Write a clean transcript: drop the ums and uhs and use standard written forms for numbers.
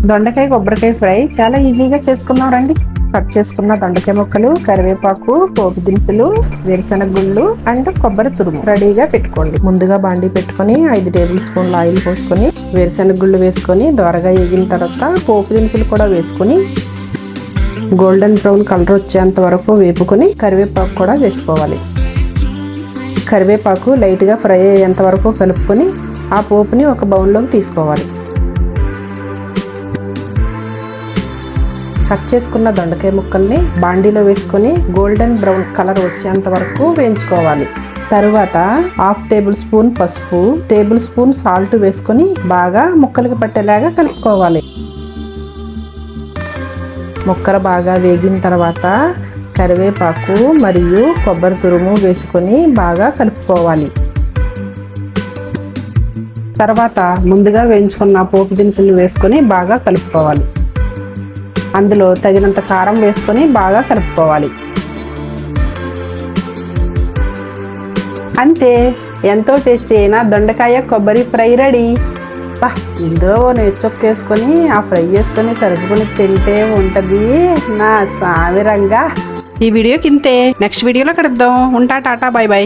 దొండకాయ కొబ్బరికాయ ఫ్రై చాలా ఈజీగా చేసుకున్నాం రండి. కట్ చేసుకున్న దొండకాయ ముక్కలు, కరివేపాకు, పోపు దినుసులు, వేరుశనగ గుళ్ళు అండ్ కొబ్బరి తురుము రెడీగా పెట్టుకోండి. ముందుగా బాండీ పెట్టుకొని 5 టేబుల్ స్పూన్ల ఆయిల్ పోసుకొని వేరుశనగ గుళ్ళు వేసుకొని దోరగా ఎగిన తర్వాత పోపు దినుసులు కూడా వేసుకొని గోల్డెన్ బ్రౌన్ కలర్ వచ్చేంత వరకు వేపుకొని కరివేపాకు కూడా వేసుకోవాలి. కరివేపాకు లైట్గా ఫ్రై అయ్యేంత వరకు కలుపుకొని ఆ పోపుని ఒక బౌల్లోకి తీసుకోవాలి. కట్ చేసుకున్న దొండకాయ ముక్కల్ని బాండీలో వేసుకొని గోల్డెన్ బ్రౌన్ కలర్ వచ్చేంత వరకు వేయించుకోవాలి. తరువాత 1/2 టేబుల్ స్పూన్ పసుపు, టేబుల్ స్పూన్ సాల్ట్ వేసుకొని బాగా ముక్కలకి పట్టేలాగా కలుపుకోవాలి. ముక్కలు బాగా వేగిన తర్వాత కరివేపాకు మరియు కొబ్బరి తురుము వేసుకొని బాగా కలుపుకోవాలి. తర్వాత ముందుగా వేయించుకున్న పోపు దినుసులు వేసుకొని బాగా కలుపుకోవాలి. అందులో తగినంత కారం వేసుకొని బాగా కలుపుకోవాలి. అంతే, ఎంతో టేస్టీ అయిన దొండకాయ కొబ్బరి ఫ్రై రెడీ. ఇందులో నెచ్చొక్కేసుకొని ఆ ఫ్రై చేసుకొని కలుపుకొని తింటే ఉంటుంది నా సామిరంగా. ఈ వీడియోకి ఇంతే. నెక్స్ట్ వీడియోలో కలుద్దాం. ఉంటా, టాటా, బై బై.